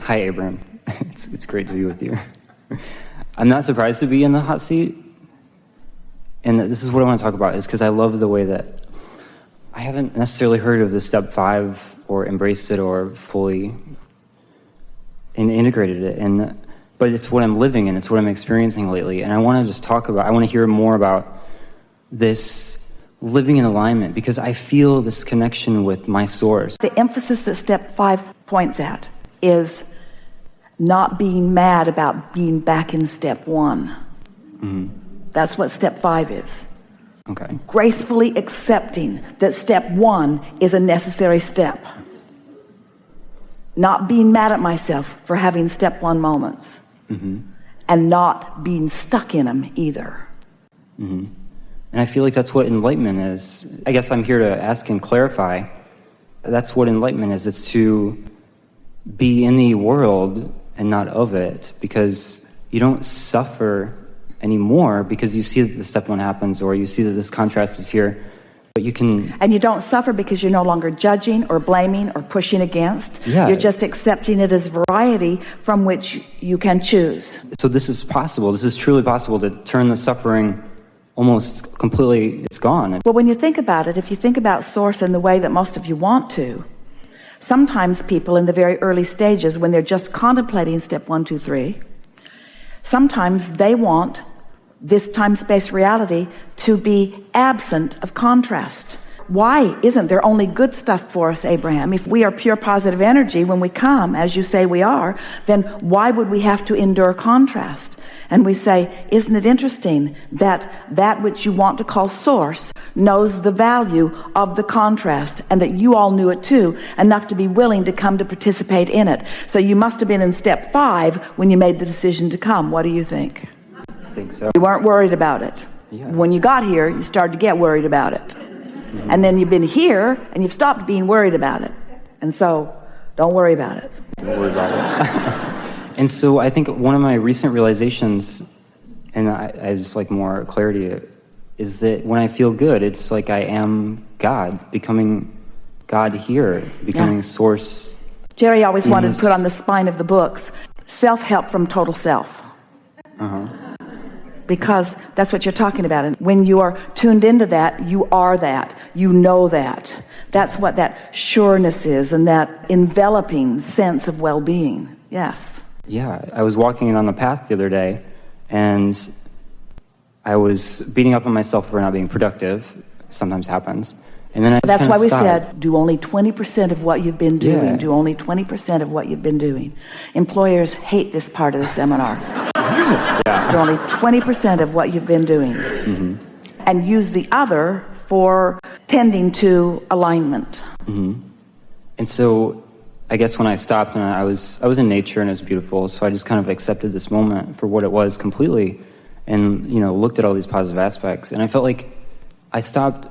Hi, Abraham. It's great to be with you. I'm not surprised to be in the hot seat. And this is what I want to talk about, is because I love the way that I haven't necessarily heard of the step 5 or embraced it or fully integrated it. But it's what I'm living in. It's what I'm experiencing lately. And I want to just I want to hear more about this living in alignment, because I feel this connection with my source. The emphasis that step 5 points at is not being mad about being back in step 1. Mm-hmm. That's what step 5 is. Okay. Gracefully accepting that step 1 is a necessary step. Not being mad at myself for having step 1 moments. Mm-hmm. And not being stuck in them either. Mm-hmm. And I feel like that's what enlightenment is. I guess I'm here to ask and clarify. That's what enlightenment is. It's to be in the world and not of it, because you don't suffer anymore because you see that the step 1 happens, or you see that this contrast is here. But you can... And you don't suffer because you're no longer judging or blaming or pushing against. Yeah. You're just accepting it as variety from which you can choose. So this is possible. This is truly possible, to turn the suffering almost completely, it's gone. Well, when you think about it, if you think about source in the way that most of you want to, sometimes people in the very early stages, when they're just contemplating step 1, 2, 3, sometimes they want this time-space reality to be absent of contrast. Why isn't there only good stuff for us, Abraham? If we are pure positive energy when we come, as you say we are, then why would we have to endure contrast? And we say, isn't it interesting that which you want to call source knows the value of the contrast, and that you all knew it too, enough to be willing to come to participate in it. So you must have been in step 5 when you made the decision to come. What do you think? I think so. You weren't worried about it. Yeah. When you got here, you started to get worried about it. Mm-hmm. And then you've been here, and you've stopped being worried about it. And so, don't worry about it. Don't worry about it. And so I think one of my recent realizations, and I just like more clarity, is that when I feel good, it's like I am God, becoming God here, becoming source. Jerry always wanted to put on the spine of the books, self-help from total self. Uh-huh. Because that's what you're talking about. And when you are tuned into that, you are that. You know that. That's what that sureness is, and that enveloping sense of well-being. Yes. Yeah, I was walking on the path the other day, and I was beating up on myself for not being productive. Sometimes happens. And then that's why we said, do only 20% of what you've been doing. Yeah. Do only 20% of what you've been doing. Employers hate this part of the seminar. Yeah. Do only 20% of what you've been doing. Mm-hmm. And use the other for tending to alignment. Mm-hmm. And so I guess when I stopped, and I was in nature, and it was beautiful, so I just kind of accepted this moment for what it was completely, and looked at all these positive aspects, and I felt like I stopped,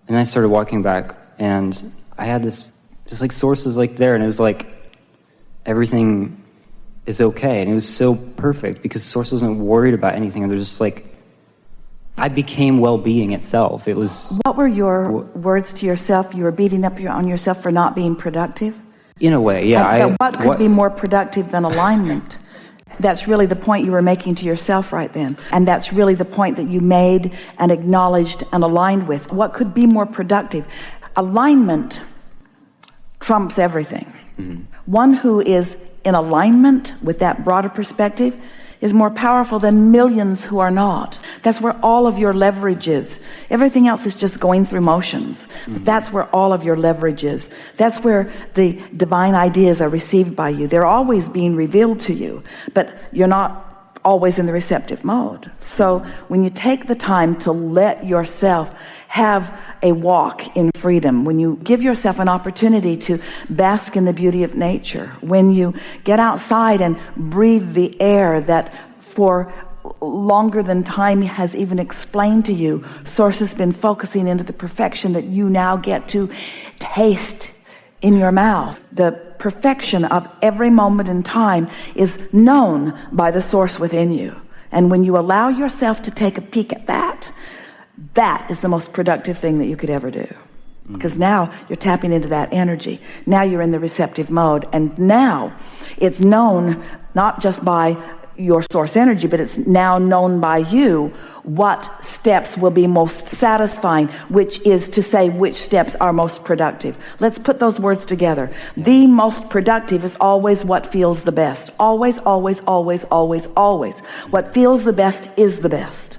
and I started walking back, and I had this just like sources like there, and it was like everything is okay, and it was so perfect because source wasn't worried about anything, and they're just like, I became well-being itself. It was. What were your words to yourself? You were beating up on yourself for not being productive? In a way, yeah. What could be more productive than alignment? That's really the point you were making to yourself right then. And that's really the point that you made and acknowledged and aligned with. What could be more productive? Alignment trumps everything. Mm-hmm. One who is in alignment with that broader perspective is more powerful than millions who are not. That's where all of your leverage is. Everything else is just going through motions. Mm-hmm. But that's where all of your leverage is. That's where the divine ideas are received by you. They're always being revealed to you, but you're not always in the receptive mode. So when you take the time to let yourself have a walk in freedom, when you give yourself an opportunity to bask in the beauty of nature, when you get outside and breathe the air that for longer than time has even explained to you, Source has been focusing into the perfection that you now get to taste in your mouth. The perfection of every moment in time is known by the Source within you. And when you allow yourself to take a peek at that, that is the most productive thing that you could ever do. because now you're tapping into that energy. Now you're in the receptive mode, and now it's known not just by your source energy, but it's now known by you what steps will be most satisfying, which is to say which steps are most productive. Let's put those words together. The most productive is always what feels the best. Always, always, always, always, always. What feels the best is the best.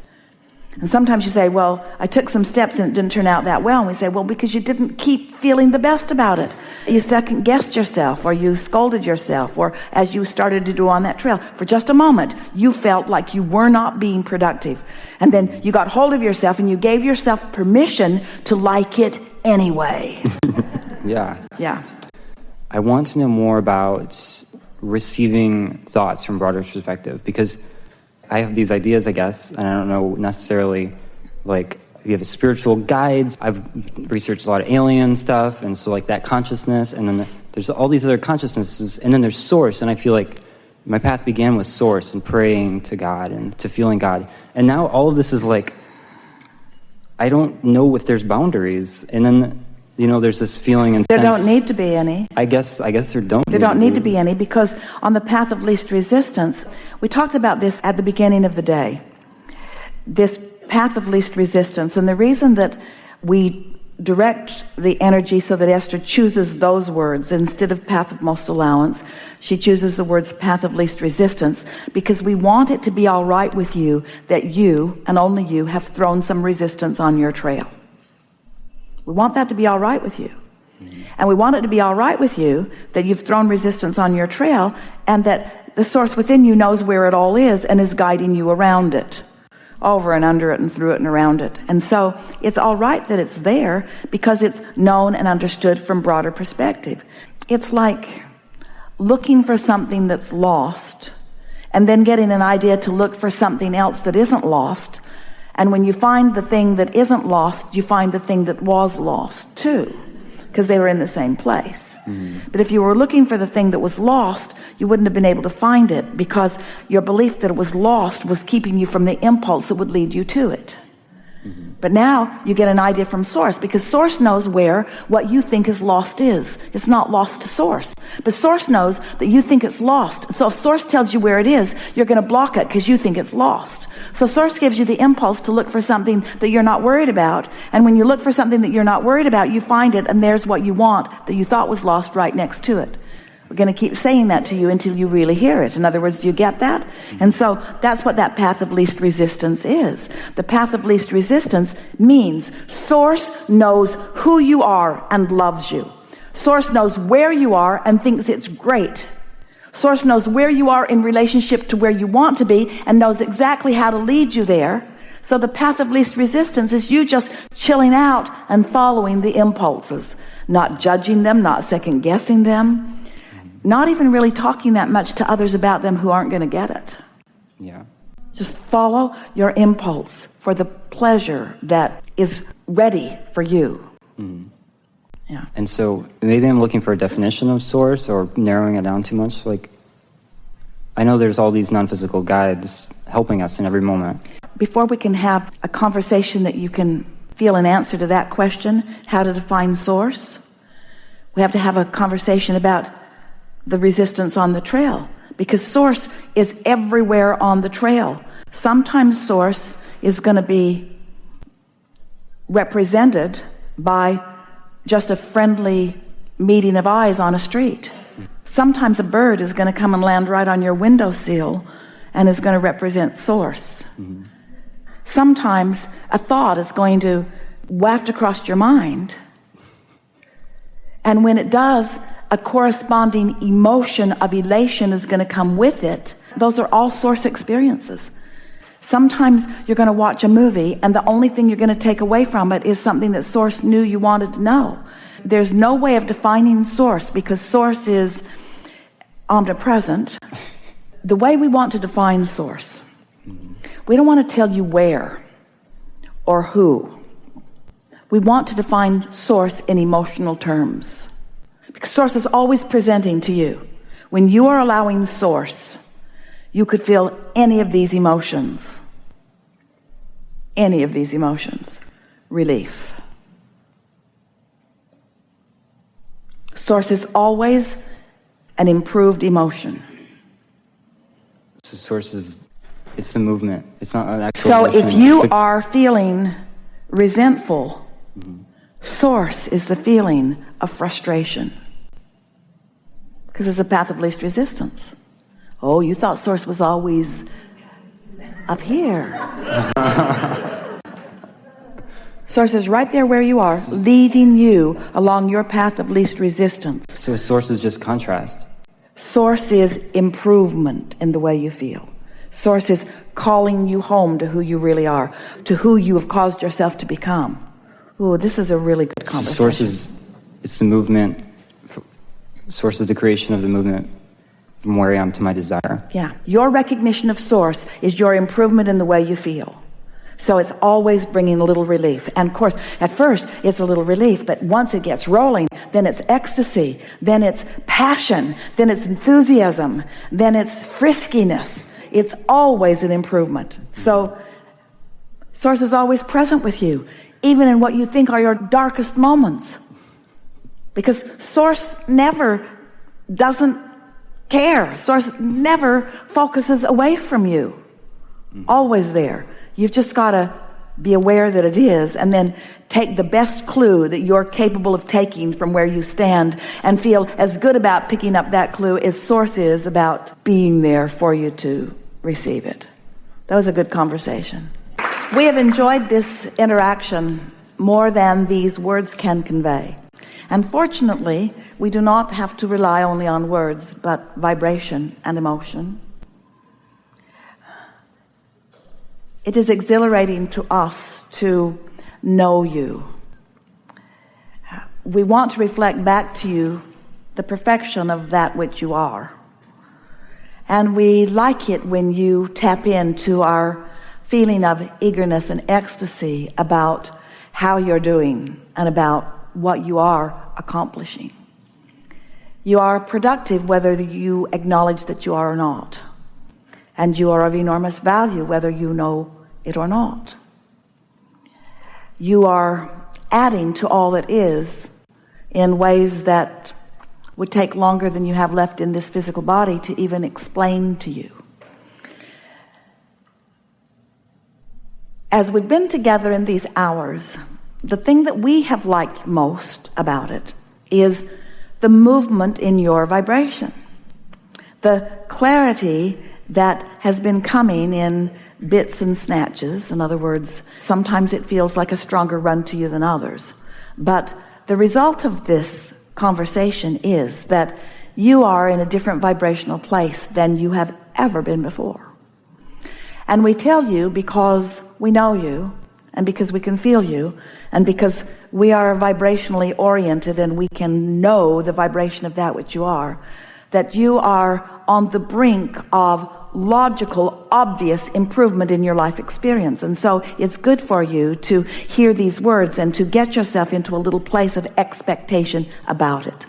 And sometimes you say, well, I took some steps and it didn't turn out that well. And we say, well, because you didn't keep feeling the best about it. You second guessed yourself, or you scolded yourself, or as you started to do on that trail, for just a moment, you felt like you were not being productive. And then you got hold of yourself and you gave yourself permission to like it anyway. Yeah. I want to know more about receiving thoughts from broader perspective, because I have these ideas, I guess, and I don't know necessarily, like, you have a spiritual guides. I've researched a lot of alien stuff, and so like that consciousness, and then there's all these other consciousnesses, and then there's source, and I feel like my path began with source and praying to God and to feeling God. And now all of this is like, I don't know if there's boundaries. And then, there's this feeling and there don't need to be any. I guess there don't. There don't need to be any, because on the path of least resistance, we talked about this at the beginning of the day. This path of least resistance, and the reason that we direct the energy so that Esther chooses those words instead of path of most allowance, she chooses the words path of least resistance, because we want it to be all right with you that you, and only you, have thrown some resistance on your trail. We want that to be all right with you. And we want it to be all right with you that you've thrown resistance on your trail, and that the source within you knows where it all is and is guiding you around it, over and under it and through it and around it. And so it's all right that it's there, because it's known and understood from broader perspective. It's like looking for something that's lost and then getting an idea to look for something else that isn't lost. And when you find the thing that isn't lost, you find the thing that was lost too, because they were in the same place. But if you were looking for the thing that was lost, you wouldn't have been able to find it, because your belief that it was lost was keeping you from the impulse that would lead you to it. But now you get an idea from source, because source knows where what you think is lost is. It's not lost to source, but source knows that you think it's lost. So if source tells you where it is, you're going to block it because you think it's lost. So source gives you the impulse to look for something that you're not worried about. And when you look for something that you're not worried about, you find it, and there's what you want that you thought was lost right next to it. We're going to keep saying that to you until you really hear it. In other words, you get that? And so that's what that path of least resistance is. The path of least resistance means source knows who you are and loves you. Source knows where you are and thinks it's great. Source knows where you are in relationship to where you want to be and knows exactly how to lead you there. So the path of least resistance is you just chilling out and following the impulses, not judging them, not second guessing them, not even really talking that much to others about them who aren't going to get it. Yeah. Just follow your impulse for the pleasure that is ready for you. Yeah. And so maybe I'm looking for a definition of source, or narrowing it down too much. Like, I know there's all these non-physical guides helping us in every moment. Before we can have a conversation that you can feel an answer to that question, how to define source, we have to have a conversation about the resistance on the trail, because source is everywhere on the trail. Sometimes source is going to be represented by just a friendly meeting of eyes on a street. Sometimes a bird is going to come and land right on your windowsill and is going to represent source. Sometimes a thought is going to waft across your mind, and when it does, a corresponding emotion of elation is going to come with it. Those are all source experiences. Sometimes you're going to watch a movie and the only thing you're going to take away from it is something that source knew you wanted to know. There's no way of defining source, because source is omnipresent. The way we want to define source, we don't want to tell you where or who. We want to define source in emotional terms, because source is always presenting to you. When you are allowing source, you could feel any of these emotions. Any of these emotions. Relief. Source is always an improved emotion. So source is, it's the movement. It's not an actual So emotion. if you are feeling resentful, source is the feeling of frustration. Because it's a path of least resistance. Oh, you thought source was always up here. Source is right there where you are, leading you along your path of least resistance. So source is just contrast. Source is improvement in the way you feel. Source is calling you home to who you really are, to who you have caused yourself to become. Ooh, this is a really good conversation. Source is, it's the movement. Source is the creation of the movement from where I am to my desire. Yeah, your recognition of source is your improvement in the way you feel. So it's always bringing a little relief. And of course, at first, it's a little relief, but once it gets rolling, then it's ecstasy, then it's passion, then it's enthusiasm, then it's friskiness. It's always an improvement. So source is always present with you, even in what you think are your darkest moments. Because source never doesn't care. Source never focuses away from you. Always there. You've just got to be aware that it is, and then take the best clue that you're capable of taking from where you stand, and feel as good about picking up that clue as source is about being there for you to receive it. That was a good conversation. We have enjoyed this interaction more than these words can convey. And fortunately, we do not have to rely only on words, but vibration and emotion. It is exhilarating to us to know you. We want to reflect back to you the perfection of that which you are. And we like it when you tap into our feeling of eagerness and ecstasy about how you're doing and about what you are accomplishing. You are productive whether you acknowledge that you are or not. And you are of enormous value whether you know it or not. You are adding to all that is in ways that would take longer than you have left in this physical body to even explain to you. As we've been together in these hours, the thing that we have liked most about it is the movement in your vibration. The clarity that has been coming in bits and snatches. In other words, sometimes it feels like a stronger run to you than others. But the result of this conversation is that you are in a different vibrational place than you have ever been before. And we tell you because we know you, and because we can feel you, and because we are vibrationally oriented and we can know the vibration of that which you are, that you are on the brink of logical, obvious improvement in your life experience. And so it's good for you to hear these words and to get yourself into a little place of expectation about it.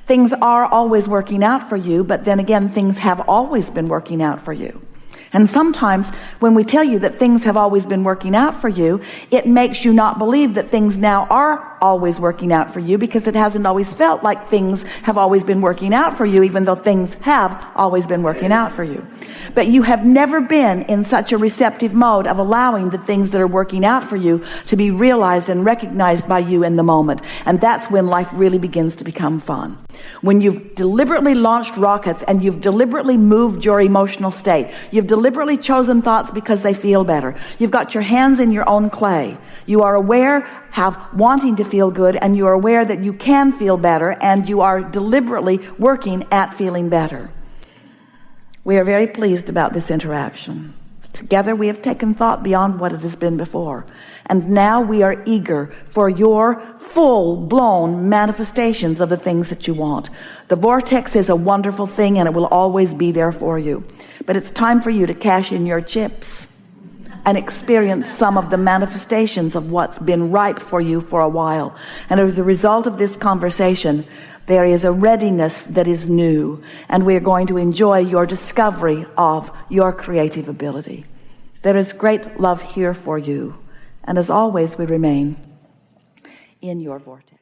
Things are always working out for you, but then again, things have always been working out for you. And sometimes when we tell you that things have always been working out for you, it makes you not believe that things now are always working out for you, because it hasn't always felt like things have always been working out for you, even though things have always been working out for you. But you have never been in such a receptive mode of allowing the things that are working out for you to be realized and recognized by you in the moment. And that's when life really begins to become fun. When you've deliberately launched rockets and you've deliberately moved your emotional state, you've deliberately chosen thoughts because they feel better. You've got your hands in your own clay. You are aware of wanting to feel good, and you are aware that you can feel better, and you are deliberately working at feeling better. We are very pleased about this interaction. Together we have taken thought beyond what it has been before. And now we are eager for your full-blown manifestations of the things that you want. The Vortex is a wonderful thing, and it will always be there for you. But it's time for you to cash in your chips and experience some of the manifestations of what's been ripe for you for a while. And as a result of this conversation, there is a readiness that is new, and we are going to enjoy your discovery of your creative ability. There is great love here for you, and as always, we remain in your vortex.